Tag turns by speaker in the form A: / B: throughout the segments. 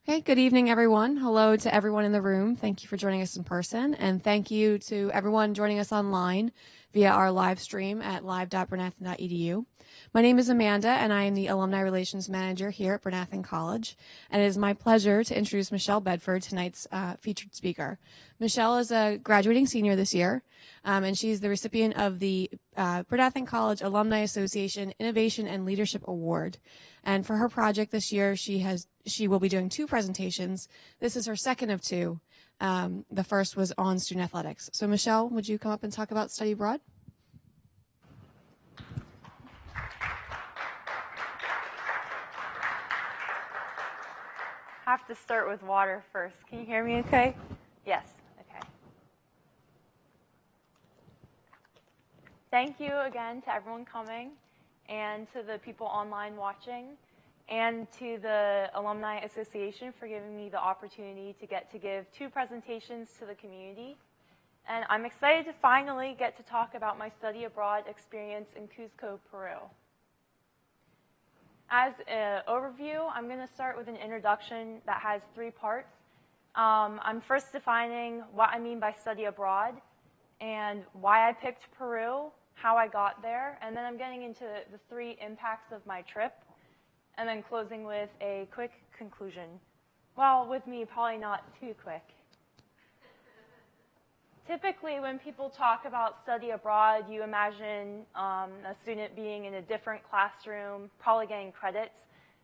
A: Okay, good evening, everyone. Hello to everyone in the room. Thank you for joining us in person, and thank you to everyone joining us online via our live stream at live.brynathyn.edu. My name is Amanda, and I am the Alumni Relations Manager here at Bryn Athyn College, and it is my pleasure to introduce Michelle Bedford, tonight's featured speaker. Michelle is a graduating senior this year, and she's the recipient of the Bryn Athyn College Alumni Association Innovation and Leadership Award. And for her project this year, she will be doing 2 presentations. This is her second of 2. The first was on student athletics. So Michelle, would you come up and talk about study abroad?
B: I have to start with water first. Can you hear me okay? Yes, okay. Thank you again to everyone coming and to the people online watching and to the Alumni Association for giving me the opportunity to give 2 presentations to the community. And I'm excited to finally get to talk about my study abroad experience in Cuzco, Peru. As an overview, I'm going to start with an introduction that has 3 parts. I'm first defining what I mean by study abroad and why I picked Peru, how I got there, and then I'm getting into the 3 impacts of my trip, and then closing with a quick conclusion. Well, with me, probably not too quick. Typically, when people talk about study abroad, you imagine a student being in a different classroom, probably getting credits.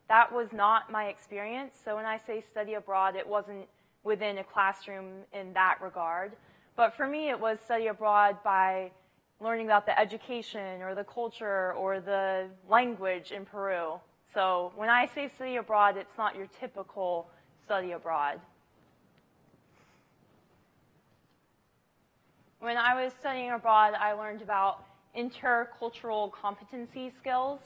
B: That was not my experience. So when I say study abroad, it wasn't within a classroom in that regard. But for me, it was study abroad by learning about the education or the culture or the language in Peru. So when I say study abroad, it's not your typical study abroad. When I was studying abroad, I learned about intercultural competency skills,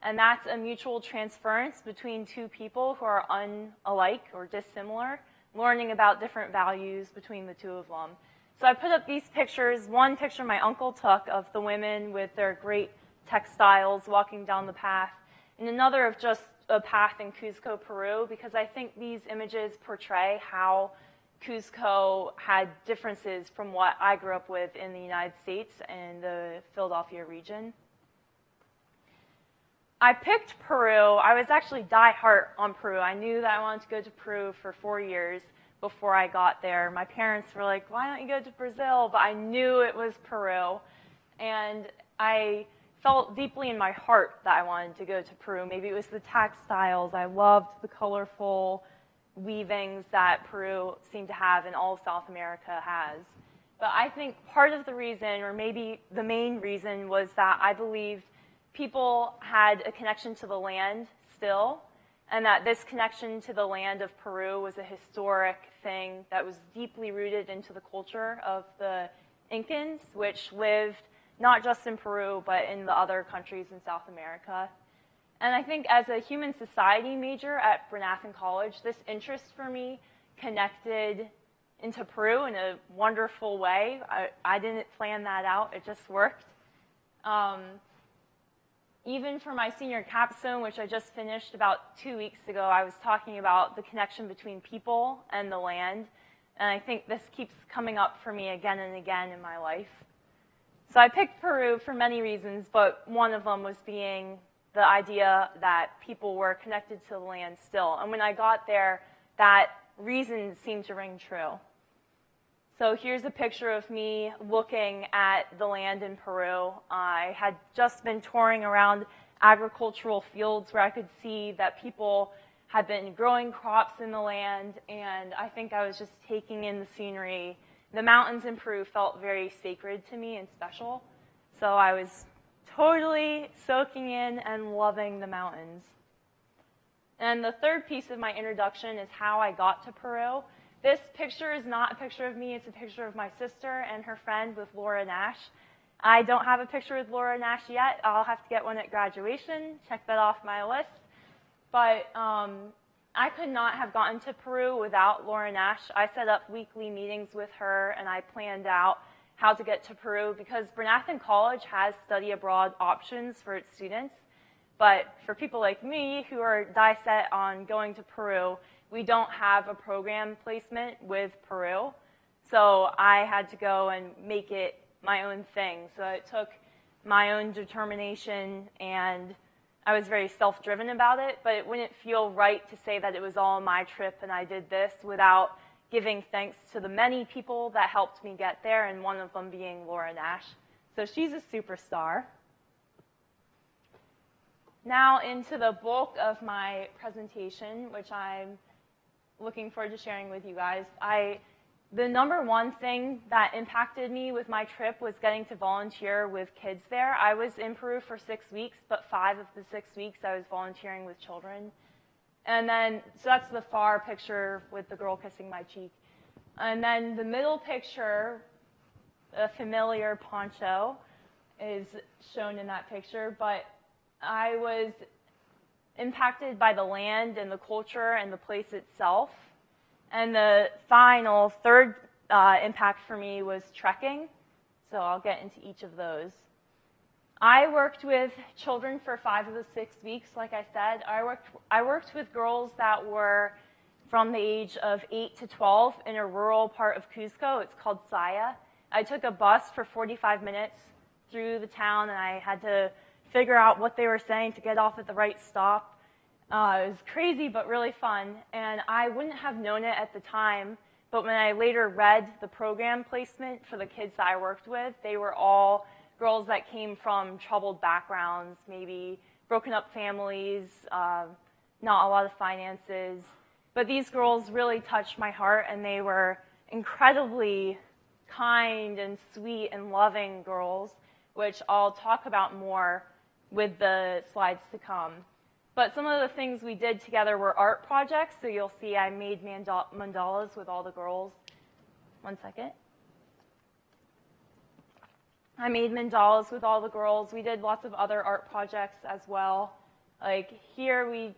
B: and that's a mutual transference between 2 people who are unlike or dissimilar, learning about different values between the 2 of them. So I put up these pictures. One picture my uncle took of the women with their great textiles walking down the path, and another of just a path in Cuzco, Peru, because I think these images portray how Cuzco had differences from what I grew up with in the United States and the Philadelphia region. I picked Peru. I was actually die-hard on Peru. I knew that I wanted to go to Peru for 4 years before I got there. My parents were like, why don't you go to Brazil? But I knew it was Peru. And I felt deeply in my heart that I wanted to go to Peru. Maybe it was the textiles. I loved the colorful weavings that Peru seemed to have and all of South America has. But I think part of the reason, or maybe the main reason, was that I believed people had a connection to the land still, and that this connection to the land of Peru was a historic thing that was deeply rooted into the culture of the Incans, which lived not just in Peru, but in the other countries in South America. And I think as a human society major at Bryn Athyn College, this interest for me connected into Peru in a wonderful way. I didn't plan that out. It just worked. Even for my senior capstone, which I just finished about 2 weeks ago, I was talking about the connection between people and the land. And I think this keeps coming up for me again and again in my life. So I picked Peru for many reasons, but one of them was being the idea that people were connected to the land still. And when I got there, that reason seemed to ring true. So here's a picture of me looking at the land in Peru. I had just been touring around agricultural fields where I could see that people had been growing crops in the land, and I think I was just taking in the scenery. The mountains in Peru felt very sacred to me and special, so I was totally soaking in and loving the mountains. And the third piece of my introduction is how I got to Peru. This picture is not a picture of me, it's a picture of my sister and her friend with Laura Nash. I don't have a picture with Laura Nash yet. I'll have to get one at graduation, check that off my list. But I could not have gotten to Peru without Laura Nash. I set up weekly meetings with her, and I planned out how to get to Peru, because Bryn Athyn College has study abroad options for its students. But for people like me who are die set on going to Peru, we don't have a program placement with Peru. So I had to go and make it my own thing. So it took my own determination, and I was very self-driven about it, but it wouldn't feel right to say that it was all my trip and I did this without giving thanks to the many people that helped me get there, and one of them being Laura Nash. So she's a superstar. Now into the bulk of my presentation, which I'm looking forward to sharing with you guys. The number one thing that impacted me with my trip was getting to volunteer with kids there. I was in Peru for 6 weeks, but 5 of the 6 weeks I was volunteering with children. And then, so that's the far picture with the girl kissing my cheek. And then the middle picture, a familiar poncho, is shown in that picture, but I was impacted by the land and the culture and the place itself. And the final, third impact for me was trekking. So I'll get into each of those. I worked with children for 5 of the 6 weeks, like I said. I worked with girls that were from the age of 8 to 12 in a rural part of Cusco. It's called Saya. I took a bus for 45 minutes through the town, and I had to figure out what they were saying to get off at the right stop. It was crazy, but really fun, and I wouldn't have known it at the time, but when I later read the program placement for the kids that I worked with, they were all girls that came from troubled backgrounds, maybe broken up families, not a lot of finances. But these girls really touched my heart, and they were incredibly kind and sweet and loving girls, which I'll talk about more with the slides to come. But some of the things we did together were art projects. So you'll see I made mandalas with all the girls. One second. I made mandalas with all the girls. We did lots of other art projects as well. Like here we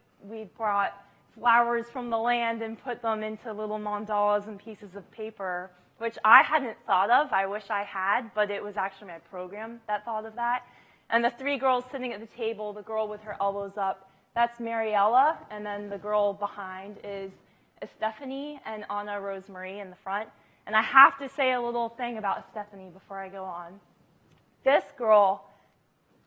B: brought flowers from the land and put them into little mandalas and pieces of paper, which I hadn't thought of. I wish I had, but it was actually my program that thought of that. And the 3 girls sitting at the table, the girl with her elbows up, that's Mariella, and then the girl behind is Stephanie and Anna Rosemarie in the front. And I have to say a little thing about Stephanie before I go on. This girl,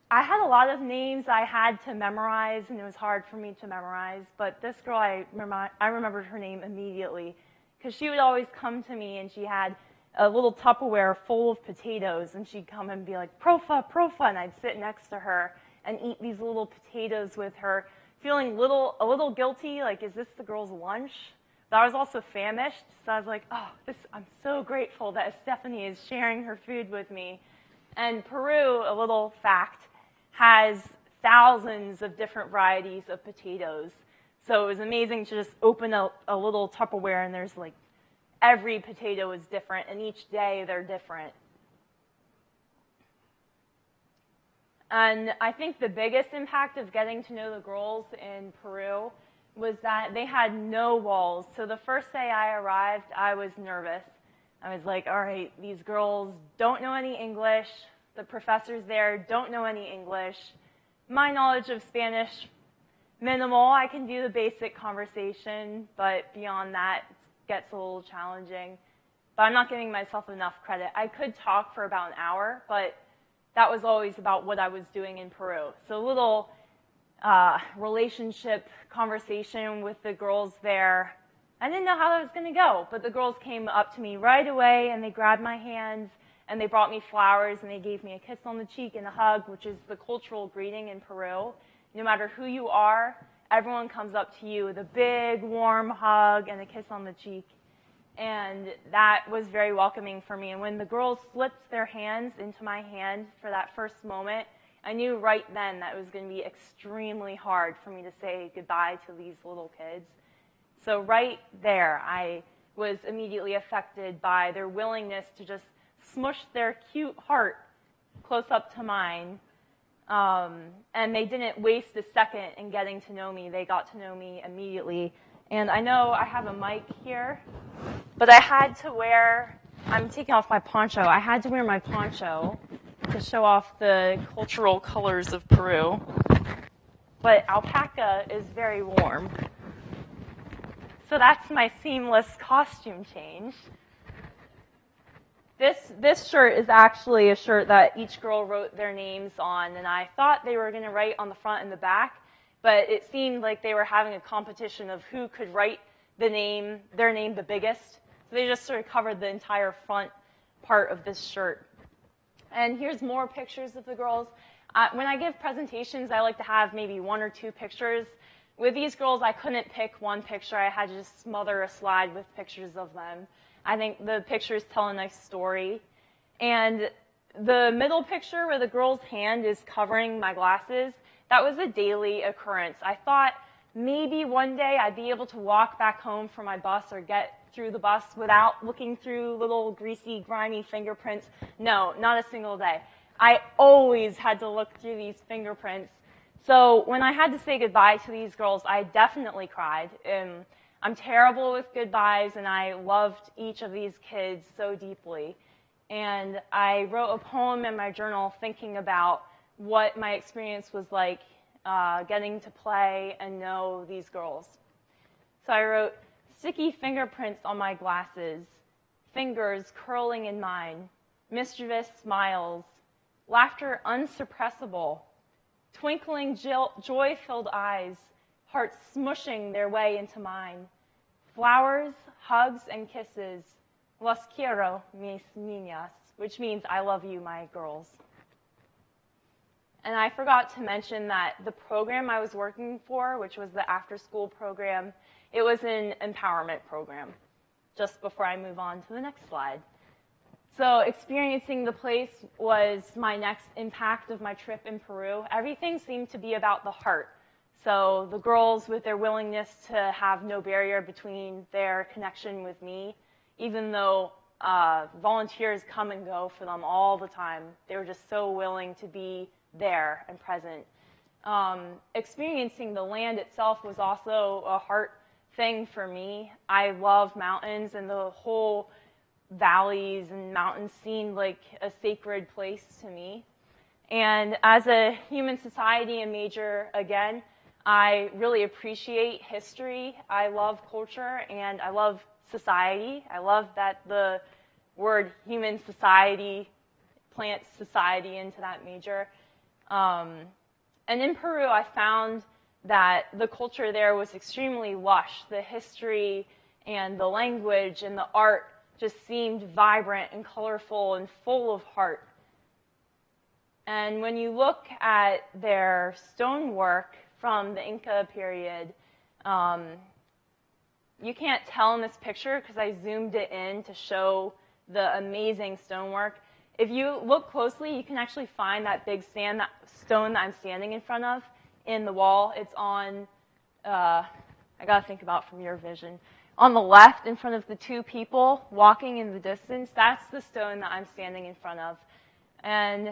B: I had a lot of names I had to memorize, and it was hard for me to memorize, but this girl, I remembered her name immediately, because she would always come to me, and she had a little Tupperware full of potatoes, and she'd come and be like, Profa, Profa, and I'd sit next to her and eat these little potatoes with her, feeling a little guilty, like, is this the girl's lunch? But I was also famished, so I was like, oh, I'm so grateful that Stephanie is sharing her food with me. And Peru, a little fact, has thousands of different varieties of potatoes. So it was amazing to just open a little Tupperware, and there's like, every potato is different, and each day they're different. And I think the biggest impact of getting to know the girls in Peru was that they had no walls. So the first day I arrived, I was nervous. I was like, all right, these girls don't know any English. The professors there don't know any English. My knowledge of Spanish, minimal. I can do the basic conversation, but beyond that, it gets a little challenging. But I'm not giving myself enough credit. I could talk for about an hour, but that was always about what I was doing in Peru. So a little relationship conversation with the girls there. I didn't know how that was going to go, but the girls came up to me right away, and they grabbed my hands, and they brought me flowers, and they gave me a kiss on the cheek and a hug, which is the cultural greeting in Peru. No matter who you are, everyone comes up to you with a big, warm hug and a kiss on the cheek. And that was very welcoming for me. And when the girls slipped their hands into my hand for that first moment, I knew right then that it was going to be extremely hard for me to say goodbye to these little kids. So right there, I was immediately affected by their willingness to just smush their cute heart close up to mine. And they didn't waste a second in getting to know me. They got to know me immediately. And I know I have a mic here, but I had to wear, I'm taking off my poncho. I had to wear my poncho to show off the cultural colors of Peru. But alpaca is very warm. So that's my seamless costume change. This shirt is actually a shirt that each girl wrote their names on, and I thought they were going to write on the front and the back, but it seemed like they were having a competition of who could write their name the biggest. So they just sort of covered the entire front part of this shirt. And here's more pictures of the girls. When I give presentations, I like to have maybe 1 or 2 pictures. With these girls, I couldn't pick one picture. I had to just smother a slide with pictures of them. I think the pictures tell a nice story. And the middle picture where the girl's hand is covering my glasses, that was a daily occurrence. I thought maybe one day I'd be able to walk back home from my bus or get through the bus without looking through little greasy, grimy fingerprints. No, not a single day. I always had to look through these fingerprints. So when I had to say goodbye to these girls, I definitely cried. I'm terrible with goodbyes, and I loved each of these kids so deeply. And I wrote a poem in my journal thinking about what my experience was like getting to play and know these girls. So I wrote, sticky fingerprints on my glasses, fingers curling in mine, mischievous smiles, laughter unsuppressible, twinkling joy-filled eyes, hearts smushing their way into mine. Flowers, hugs, and kisses. Los quiero, mis niñas, which means I love you, my girls. And I forgot to mention that the program I was working for, which was the after-school program, it was an empowerment program, just before I move on to the next slide. So experiencing the place was my next impact of my trip in Peru. Everything seemed to be about the heart. So the girls, with their willingness to have no barrier between their connection with me, even though volunteers come and go for them all the time, they were just so willing to be there and present. Experiencing the land itself was also a heart thing for me. I love mountains, and the whole valleys and mountains seemed like a sacred place to me. And as a human society major, again, I really appreciate history. I love culture, and I love society. I love that the word human society plants society into that major. And in Peru, I found that the culture there was extremely lush. The history and the language and the art just seemed vibrant and colorful and full of heart. And when you look at their stonework from the Inca period, you can't tell in this picture because I zoomed it in to show the amazing stonework. If you look closely, you can actually find that big stone that I'm standing in front of in the wall. It's on, I gotta think about from your vision. On the left, in front of the 2 people walking in the distance, that's the stone that I'm standing in front of. And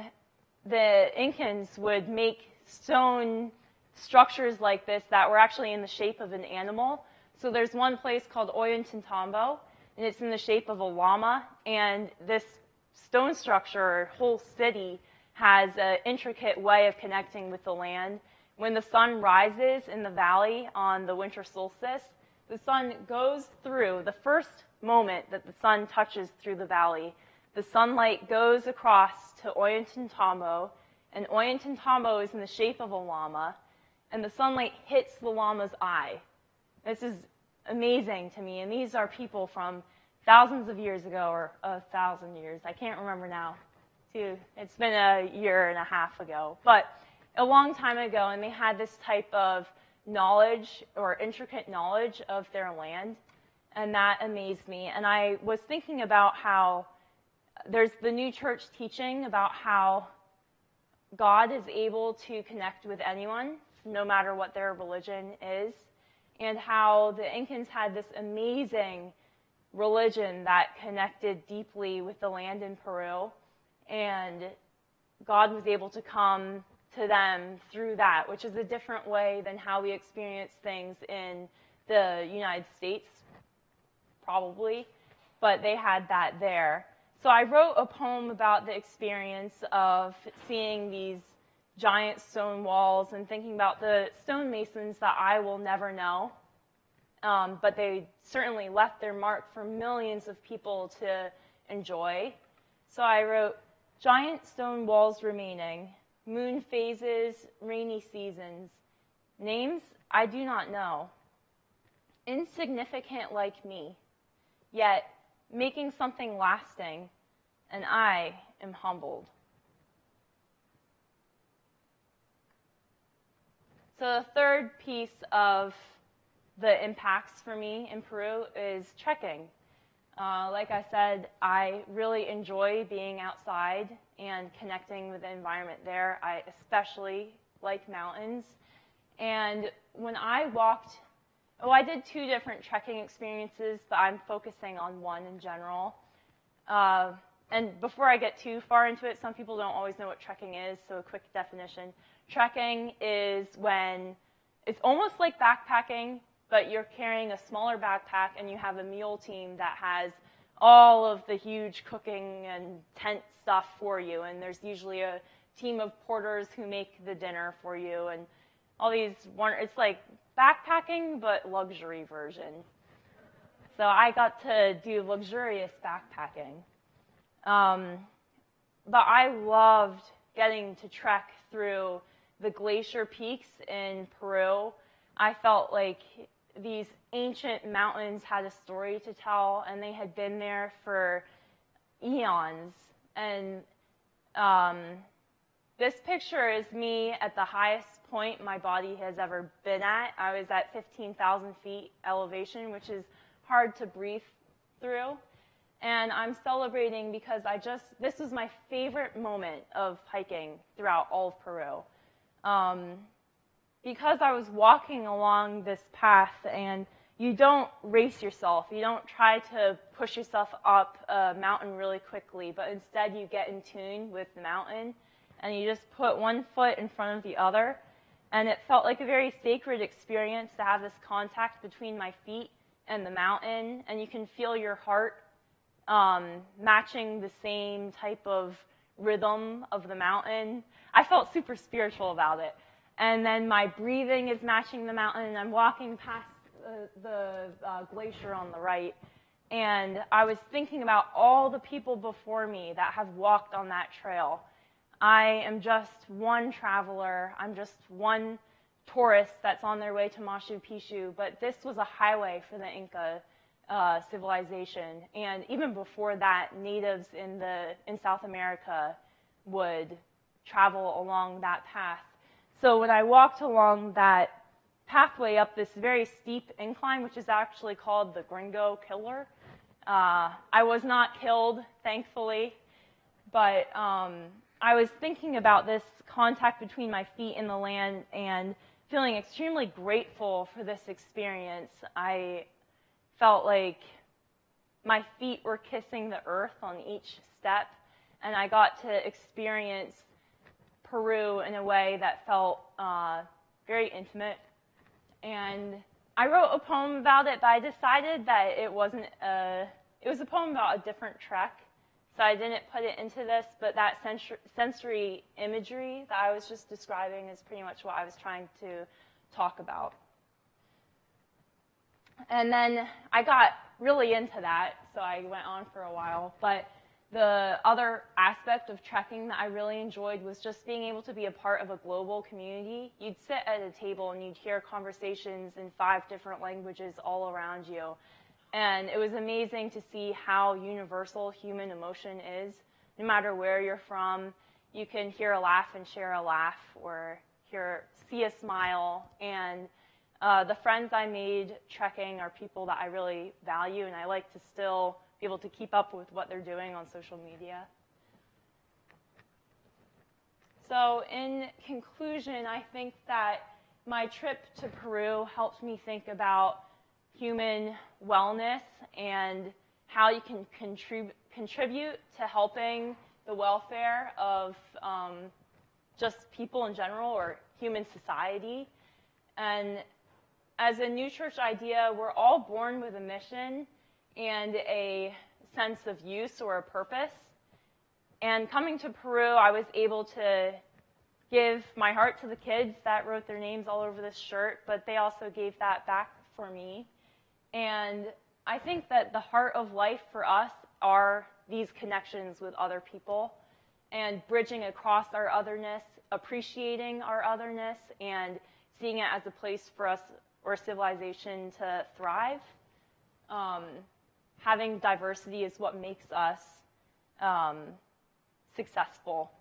B: the Incans would make stone structures like this that were actually in the shape of an animal. So there's one place called Ollantaytambo, and it's in the shape of a llama. And this stone structure, or whole city, has an intricate way of connecting with the land. When the sun rises in the valley on the winter solstice, the sun goes through, the first moment that the sun touches through the valley, the sunlight goes across to Ollantaytambo, and Ollantaytambo is in the shape of a llama, and the sunlight hits the llama's eye. This is amazing to me, and these are people from thousands of years ago, or 1,000 years. I can't remember now. It's been a year and a half ago, but a long time ago, and they had this type of knowledge or intricate knowledge of their land, and that amazed me. And I was thinking about how there's the new church teaching about how God is able to connect with anyone, no matter what their religion is, and how the Incans had this amazing religion that connected deeply with the land in Peru, and God was able to come to them through that, which is a different way than how we experience things in the United States, probably, but they had that there. So I wrote a poem about the experience of seeing these giant stone walls and thinking about the stonemasons that I will never know, but they certainly left their mark for millions of people to enjoy. So I wrote, giant stone walls remaining, moon phases, rainy seasons, names I do not know, insignificant like me, yet making something lasting, and I am humbled. So the third piece of the impacts for me in Peru is trekking. Like I said, I really enjoy being outside and connecting with the environment there. I especially like mountains. And when I walked, I did 2 different trekking experiences, but I'm focusing on one in general. And before I get too far into it, some people don't always know what trekking is, so a quick definition. Trekking is when it's almost like backpacking, but you're carrying a smaller backpack and you have a mule team that has all of the huge cooking and tent stuff for you. And there's usually a team of porters who make the dinner for you. And all these, it's like backpacking, but luxury version. So I got to do luxurious backpacking. But I loved getting to trek through the glacier peaks in Peru. I felt like these ancient mountains had a story to tell, and they had been there for eons. And this picture is me at the highest point my body has ever been at. I was at 15,000 feet elevation, which is hard to breathe through. And I'm celebrating because this was my favorite moment of hiking throughout all of Peru. Because I was walking along this path, and you don't race yourself. You don't try to push yourself up a mountain really quickly, but instead you get in tune with the mountain, and you just put one foot in front of the other. And it felt like a very sacred experience to have this contact between my feet and the mountain, and you can feel your heart matching the same type of rhythm of the mountain. I felt super spiritual about it. And then my breathing is matching the mountain, and I'm walking past the glacier on the right. And I was thinking about all the people before me that have walked on that trail. I am just one traveler. I'm just one tourist that's on their way to Machu Picchu. But this was a highway for the Inca civilization. And even before that, natives in South America would travel along that path. So when I walked along that pathway up this very steep incline, which is actually called the Gringo Killer, I was not killed, thankfully, but I was thinking about this contact between my feet and the land and feeling extremely grateful for this experience. I felt like my feet were kissing the earth on each step, and I got to experience Peru in a way that felt very intimate. And I wrote a poem about it, but I decided that it was a poem about a different trek, so I didn't put it into this, but that sensory imagery that I was just describing is pretty much what I was trying to talk about. And then I got really into that, so I went on for a while, but the other aspect of trekking that I really enjoyed was just being able to be a part of a global community. You'd sit at a table and you'd hear conversations in 5 different languages all around you. And it was amazing to see how universal human emotion is. No matter where you're from, you can hear a laugh and share a laugh, or see a smile. And the friends I made trekking are people that I really value, and I like to still be able to keep up with what they're doing on social media. So in conclusion, I think that my trip to Peru helped me think about human wellness and how you can contribute to helping the welfare of just people in general, or human society. And as a New Church idea, we're all born with a mission and a sense of use or a purpose. And coming to Peru, I was able to give my heart to the kids that wrote their names all over this shirt, but they also gave that back for me. And I think that the heart of life for us are these connections with other people and bridging across our otherness, appreciating our otherness, and seeing it as a place for us or civilization to thrive. Having diversity is what makes us successful.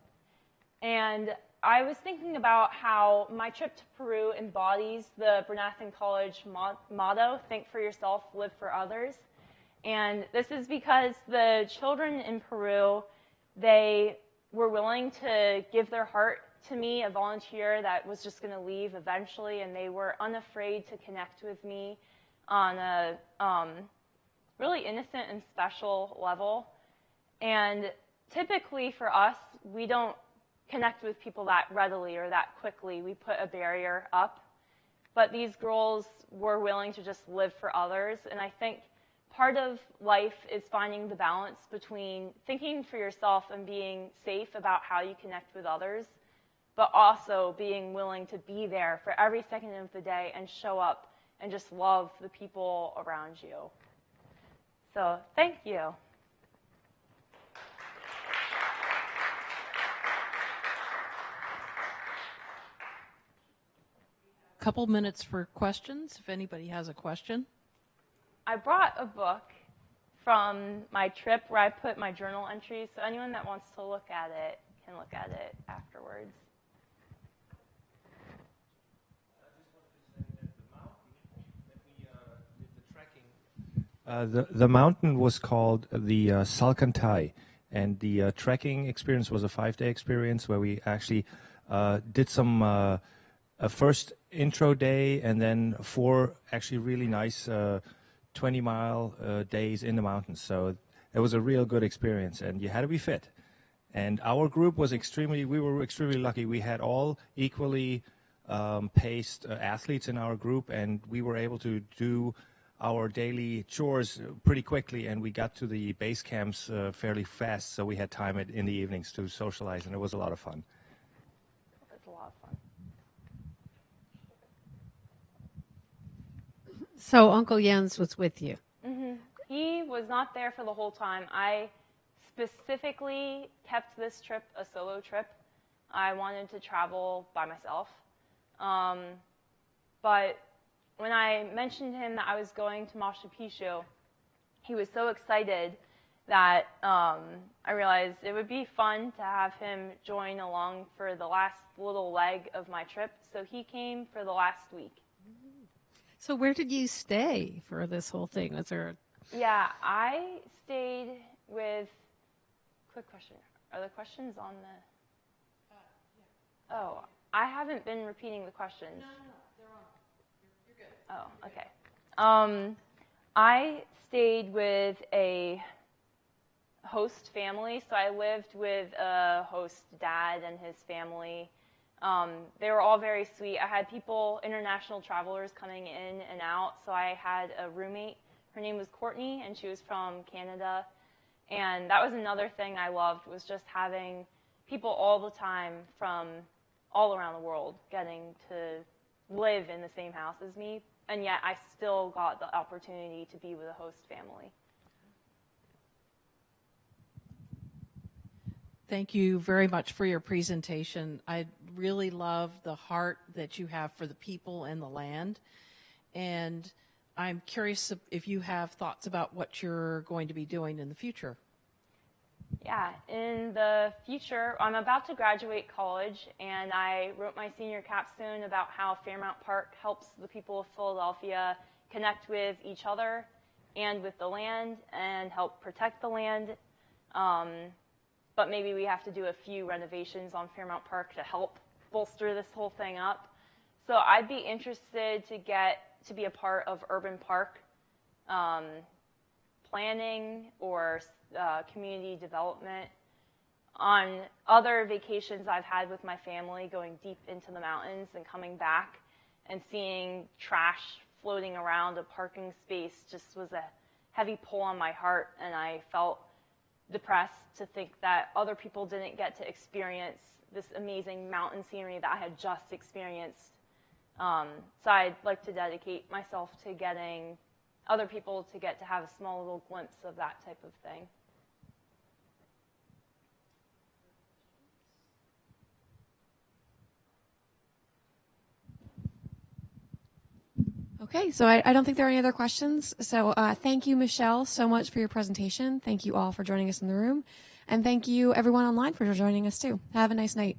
B: And I was thinking about how my trip to Peru embodies the Bryn Athyn College motto, think for yourself, live for others. And this is because the children in Peru, they were willing to give their heart to me, a volunteer that was just going to leave eventually, and they were unafraid to connect with me on a really innocent and special level. And typically for us, we don't connect with people that readily or that quickly. We put a barrier up. But these girls were willing to just live for others. And I think part of life is finding the balance between thinking for yourself and being safe about how you connect with others, but also being willing to be there for every second of the day and show up and just love the people around you. So thank you.
C: Couple minutes for questions, if anybody has a question.
B: I brought a book from my trip where I put my journal entries, so anyone that wants to look at it can look at it afterwards.
D: I just wanted to say that the mountain that we did the trekking, the mountain was called the Salcantay, and the trekking experience was a 5-day experience where we actually did some a first intro day and then 4 actually really nice 20-mile days in the mountains. So it was a real good experience, and you had to be fit. And our group was we were extremely lucky. We had all equally paced athletes in our group, and we were able to do our daily chores pretty quickly, and we got to the base camps fairly fast, so we had time in the evenings to socialize, and it was a lot of fun.
B: It was a lot of fun.
E: So Uncle Jens was with you.
B: Mm-hmm. He was not there for the whole time. I specifically kept this trip a solo trip. I wanted to travel by myself. But when I mentioned to him that I was going to Machu Picchu, he was so excited that I realized it would be fun to have him join along for the last little leg of my trip. So he came for the last week.
E: So where did you stay for this whole thing? Was there?
B: Yeah, I stayed with. Quick question: are the questions on the? Yeah. Oh, I haven't been repeating the questions.
C: No, they're on. You're good.
B: Oh, okay. I stayed with a host family, so I lived with a host dad and his family. They were all very sweet. I had people, international travelers coming in and out, so I had a roommate. Her name was Courtney, and she was from Canada. And that was another thing I loved, was just having people all the time from all around the world getting to live in the same house as me, and yet I still got the opportunity to be with a host family.
C: Thank you very much for your presentation. I really love the heart that you have for the people and the land. And I'm curious if you have thoughts about what you're going to be doing in the future.
B: Yeah, in the future, I'm about to graduate college, and I wrote my senior capstone about how Fairmount Park helps the people of Philadelphia connect with each other and with the land and help protect the land. But maybe we have to do a few renovations on Fairmount Park to help bolster this whole thing up. So I'd be interested to be a part of urban park planning or community development. On other vacations I've had with my family, going deep into the mountains and coming back and seeing trash floating around a parking space just was a heavy pull on my heart, and I felt depressed to think that other people didn't get to experience this amazing mountain scenery that I had just experienced. So I'd like to dedicate myself to getting other people to get to have a small little glimpse of that type of thing.
A: Okay, so I don't think there are any other questions. So thank you, Michelle, so much for your presentation. Thank you all for joining us in the room. And thank you, everyone online, for joining us, too. Have a nice night.